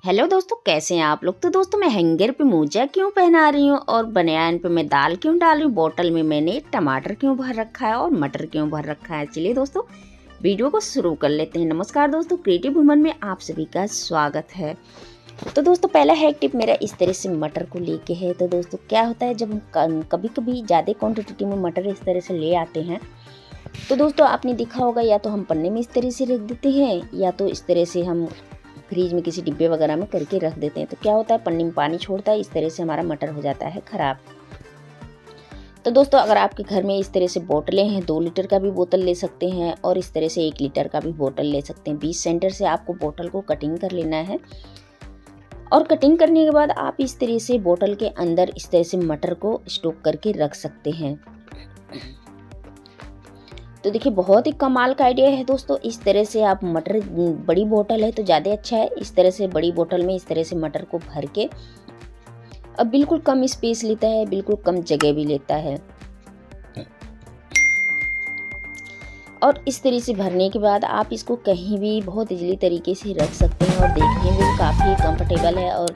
Hello दोस्तों, कैसे हैं आप लोग। तो दोस्तों मैं हैंगर पे मोजा क्यों पहना रही हूँ और बनियान पे मैं दाल क्यों डाल रही हूँ, बोतल में मैंने टमाटर क्यों भर रखा है और मटर क्यों भर रखा है। चलिए दोस्तों वीडियो को शुरू कर लेते हैं। नमस्कार दोस्तों, क्रिएटिव वुमन में आप सभी का स्वागत है। तो दोस्तों पहला हैक टिप मेरा इस तरह से मटर को लेके है। तो दोस्तों क्या होता है, जब हम कभी कभी ज़्यादा क्वान्टिटी में मटर इस तरह से ले आते हैं तो दोस्तों आपने देखा होगा, या तो हम पन्ने में इस तरह से रख देते हैं या तो इस तरह से हम फ्रीज में किसी डिब्बे वगैरह में करके रख देते हैं। तो क्या होता है, पन्नी में पानी छोड़ता है, इस तरह से हमारा मटर हो जाता है ख़राब। तो दोस्तों अगर आपके घर में इस तरह से बोतलें हैं, 2 लीटर का भी बोतल ले सकते हैं और इस तरह से 1 लीटर का भी बोतल ले सकते हैं। 20 सेंटर से आपको बोतल को कटिंग कर लेना है और कटिंग करने के बाद आप इस तरह से बोतल के अंदर इस तरह से मटर को स्टोक करके रख सकते हैं। तो देखिए बहुत ही कमाल का आइडिया है दोस्तों। इस तरह से आप मटर, बड़ी बोतल है तो ज़्यादा अच्छा है, इस तरह से बड़ी बोतल में इस तरह से मटर को भर के, अब बिल्कुल कम स्पेस लेता है, बिल्कुल कम जगह भी लेता है। और इस तरह से भरने के बाद आप इसको कहीं भी बहुत इजीली तरीके से रख सकते हैं और देखने में काफ़ी कंफर्टेबल है और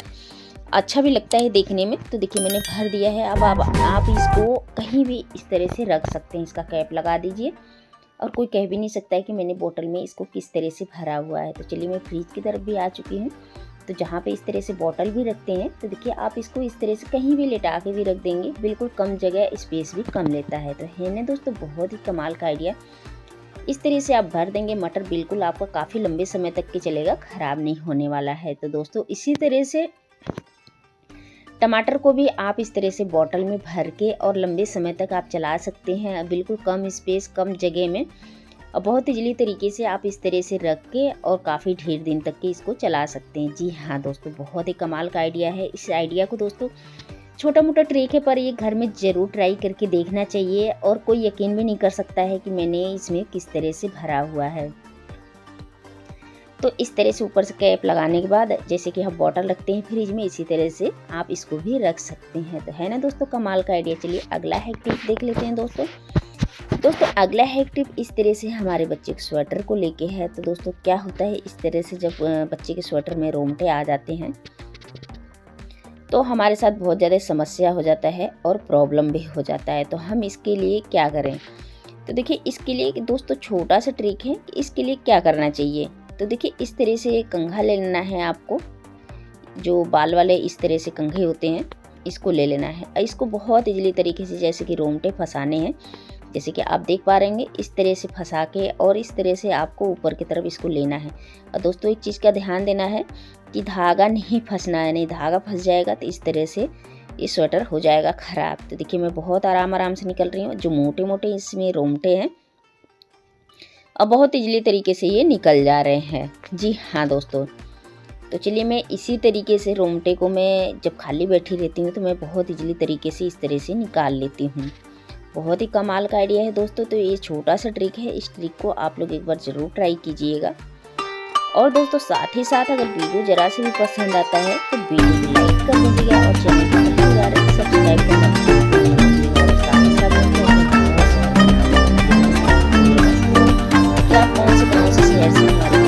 अच्छा भी लगता है देखने में। तो देखिए मैंने भर दिया है। अब आप इसको कहीं भी इस तरह से रख सकते हैं। इसका कैप लगा दीजिए और कोई कह भी नहीं सकता है कि मैंने बोतल में इसको किस तरह से भरा हुआ है। तो चलिए मैं फ्रिज की तरफ भी आ चुकी हूँ। तो जहाँ पे इस तरह से बोतल भी रखते हैं तो देखिए आप इसको इस तरह से कहीं भी लेटा के भी रख देंगे, बिल्कुल कम जगह, स्पेस भी कम लेता है। तो है ना दोस्तों, बहुत ही कमाल का आइडिया। इस तरह से आप भर देंगे, मटर बिल्कुल आपका काफ़ी लंबे समय तक के चलेगा, ख़राब नहीं होने वाला है। तो दोस्तों इसी तरह से टमाटर को भी आप इस तरह से बोतल में भर के और लंबे समय तक आप चला सकते हैं, बिल्कुल कम स्पेस, कम जगह में, और बहुत इजीली तरीके से आप इस तरह से रख के और काफ़ी ढेर दिन तक के इसको चला सकते हैं। जी हाँ दोस्तों, बहुत ही कमाल का आइडिया है। इस आइडिया को दोस्तों छोटा मोटा ट्रिक है पर ये घर में ज़रूर ट्राई करके देखना चाहिए और कोई यकीन भी नहीं कर सकता है कि मैंने इसमें किस तरह से भरा हुआ है। तो इस तरह से ऊपर से कैप लगाने के बाद, जैसे कि हम बॉटल रखते हैं फ्रिज में, इसी तरह से आप इसको भी रख सकते हैं। तो है ना दोस्तों कमाल का आइडिया। चलिए अगला हैक टिप देख लेते हैं दोस्तों। अगला हैक टिप इस तरह से हमारे बच्चे के स्वेटर को लेके है। तो दोस्तों क्या होता है, इस तरह से जब बच्चे के स्वेटर में रोंगटे आ जाते हैं तो हमारे साथ बहुत ज़्यादा समस्या हो जाता है और प्रॉब्लम भी हो जाता है। तो हम इसके लिए क्या करें, तो देखिए इसके लिए दोस्तों छोटा सा ट्रिक है कि इसके लिए क्या करना चाहिए। तो देखिए इस तरह से कंघा ले लेना है आपको, जो बाल वाले इस तरह से कंघे होते हैं, इसको ले लेना है। इसको बहुत इजीली तरीके से, जैसे कि रोंगटे फंसाने हैं, जैसे कि आप देख पा रहे हैं, इस तरह से फंसा के और इस तरह से आपको ऊपर की तरफ इसको लेना है। और दोस्तों एक चीज़ का ध्यान देना है कि धागा नहीं फंसना है, नहीं धागा फंस जाएगा तो इस तरह से ये स्वेटर हो जाएगा ख़राब। तो देखिए मैं बहुत आराम से निकल रही हूँ। जो मोटे मोटे इसमें रोंगटे हैं और बहुत इजीली तरीके से ये निकल जा रहे हैं। जी हाँ दोस्तों, तो चलिए मैं इसी तरीके से रोंगटे को, मैं जब खाली बैठी रहती हूँ तो मैं बहुत इजीली तरीके से इस तरह से निकाल लेती हूँ। बहुत ही कमाल का आइडिया है दोस्तों। तो ये छोटा सा ट्रिक है, इस ट्रिक को आप लोग एक बार ज़रूर ट्राई कीजिएगा। और दोस्तों साथ ही साथ अगर वीडियो ज़रा से भी पसंद आता है तो वीडियो को लाइक कर दीजिएगा और चैनल को सब्सक्राइब करना कौन से शहर से हमारे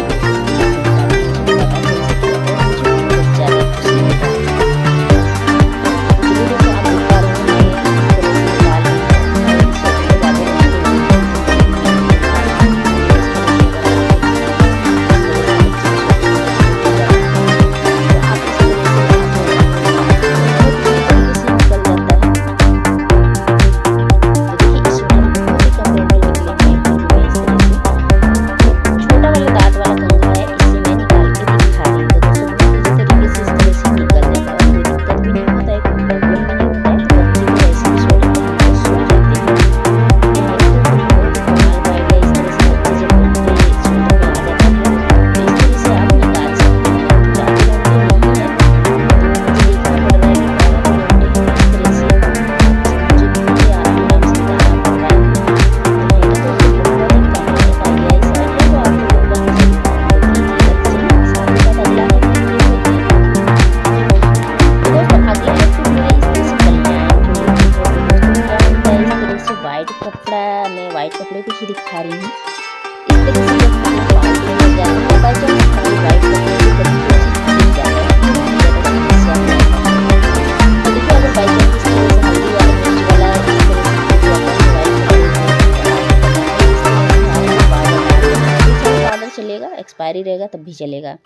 एक्सपायरी रहेगा तब भी चलेगा।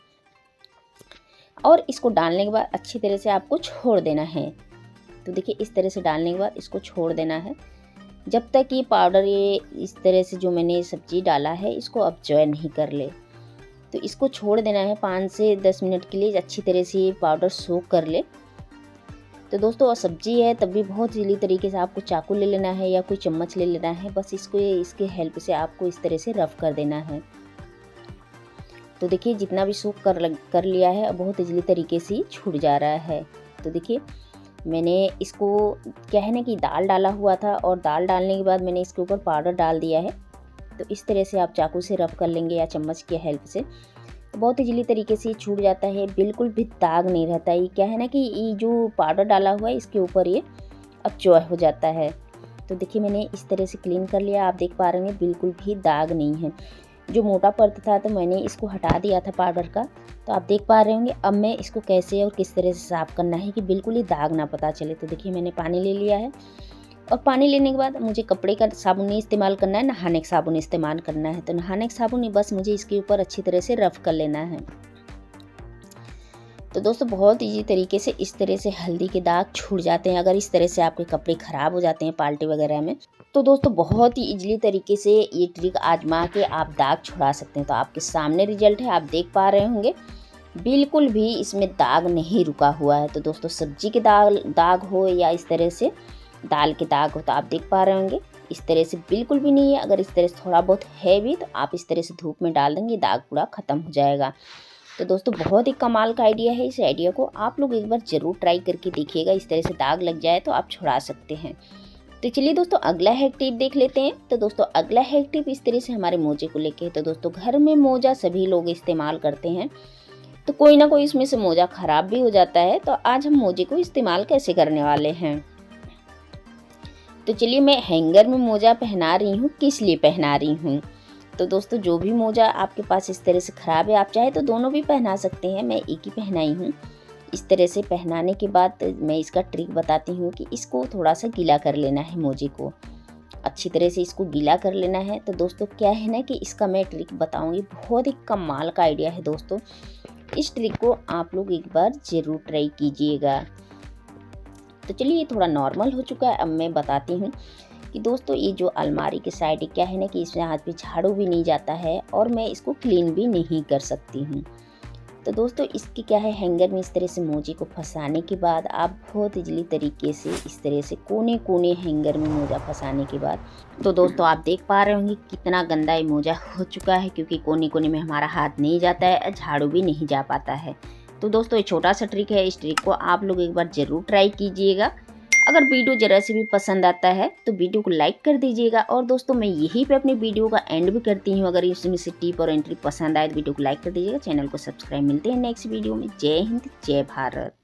और इसको डालने के बाद अच्छी तरह से आपको छोड़ देना है। तो देखिए इस तरह से डालने के बाद इसको छोड़ देना है जब तक ये पाउडर ये इस तरह से जो मैंने सब्जी डाला है इसको अब्जॉर्ब नहीं कर ले। तो इसको छोड़ देना है 5 से 10 मिनट के लिए, अच्छी तरह से ये पाउडर सोक कर ले। तो दोस्तों सब्जी है तब भी बहुत इजीली तरीके से आपको चाकू ले लेना है या कोई चम्मच ले लेना है, बस इसको इसके हेल्प से आपको इस तरह से रफ कर देना है। तो देखिए जितना भी सोक कर लिया है बहुत इजीली तरीके से छूट जा रहा है। तो देखिए मैंने इसको क्या है ना कि दाल डाला हुआ था और दाल डालने के बाद मैंने इसके ऊपर पाउडर डाल दिया है। तो इस तरह से आप चाकू से रब कर लेंगे या चम्मच की हेल्प से, तो बहुत इजीली तरीके से छूट जाता है, बिल्कुल भी दाग नहीं रहता। ये क्या है ना कि ये जो पाउडर डाला हुआ है इसके ऊपर ये अब्जॉर्ब हो जाता है। तो देखिए मैंने इस तरह से क्लीन कर लिया, आप देख पा रहे हैं बिल्कुल भी दाग नहीं है। जो मोटा परत था तो मैंने इसको हटा दिया था पाउडर का, तो आप देख पा रहे होंगे अब मैं इसको कैसे और किस तरह से साफ़ करना है कि बिल्कुल ही दाग ना पता चले। तो देखिए मैंने पानी ले लिया है और पानी लेने के बाद मुझे कपड़े का साबुन नहीं इस्तेमाल करना है, नहाने का साबुन इस्तेमाल करना है। तो नहाने का साबुन नहीं, बस मुझे इसके ऊपर अच्छी तरह से रफ कर लेना है। तो दोस्तों बहुत इजी तरीके से इस तरह से हल्दी के दाग छूट जाते हैं। अगर इस तरह से आपके कपड़े ख़राब हो जाते हैं पार्टी वगैरह में, तो दोस्तों बहुत ही इजीली तरीके से ये ट्रिक आजमा के आप दाग छुड़ा सकते हैं। तो आपके सामने रिजल्ट है, आप देख पा रहे होंगे बिल्कुल भी इसमें दाग नहीं रुका हुआ है। तो दोस्तों सब्जी के दाग हो या इस तरह से दाल के दाग हो, तो आप देख पा रहे होंगे इस तरह से बिल्कुल भी नहीं है। अगर इस तरह से थोड़ा बहुत है भी तो आप इस तरह से धूप में डाल देंगे, दाग पूरा ख़त्म हो जाएगा। तो दोस्तों बहुत ही कमाल का आइडिया है, इस आइडिया को आप लोग एक बार ज़रूर ट्राई करके देखिएगा। इस तरह से दाग लग जाए तो आप छुड़ा सकते हैं। तो चलिए दोस्तों अगला हैक टिप देख लेते हैं। तो दोस्तों अगला हैक टिप इस तरह से हमारे मोजे को लेके है। तो दोस्तों घर में मोजा सभी लोग इस्तेमाल करते हैं, तो कोई ना कोई इसमें से मोजा ख़राब भी हो जाता है। तो आज हम मोजे को इस्तेमाल कैसे करने वाले हैं। तो चलिए मैं हैंगर में मोजा पहना रही हूँ, किस लिए पहना रही हूँ। तो दोस्तों जो भी मोजा आपके पास इस तरह से ख़राब है, आप चाहे तो दोनों भी पहना सकते हैं, मैं एक ही पहनाई हूँ। इस तरह से पहनाने के बाद मैं इसका ट्रिक बताती हूँ कि इसको थोड़ा सा गीला कर लेना है, मोजे को अच्छी तरह से इसको गीला कर लेना है। तो दोस्तों क्या है ना कि इसका मैं ट्रिक बताऊँगी, बहुत ही कमाल का आइडिया है दोस्तों। इस ट्रिक को आप लोग एक बार ज़रूर ट्राई कीजिएगा। तो चलिए ये थोड़ा नॉर्मल हो चुका है, अब मैं बताती हूँ कि दोस्तों ये जो अलमारी के साइड क्या है ना कि इसमें हाथ पे झाड़ू भी नहीं जाता है और मैं इसको क्लीन भी नहीं कर सकती हूँ। तो दोस्तों इसकी क्या है, हैंगर में इस तरह से मोजे को फंसाने के बाद आप बहुत इजीली तरीके से इस तरह से कोने कोने हैंगर में मोजा फंसाने के बाद, तो दोस्तों आप देख पा रहे होंगे कितना गंदा ये मोजा हो चुका है, क्योंकि कोने कोने में हमारा हाथ नहीं जाता है, झाड़ू भी नहीं जा पाता है। तो दोस्तों ये छोटा सा ट्रिक है, इस ट्रिक को आप लोग एक बार ज़रूर ट्राई कीजिएगा। अगर वीडियो ज़रा से भी पसंद आता है तो वीडियो को लाइक कर दीजिएगा। और दोस्तों मैं यहीं पे अपनी वीडियो का एंड भी करती हूँ। अगर इसमें से टिप और एंट्री पसंद आए तो वीडियो को लाइक कर दीजिएगा, चैनल को सब्सक्राइब। मिलते हैं नेक्स्ट वीडियो में। जय हिंद, जय भारत।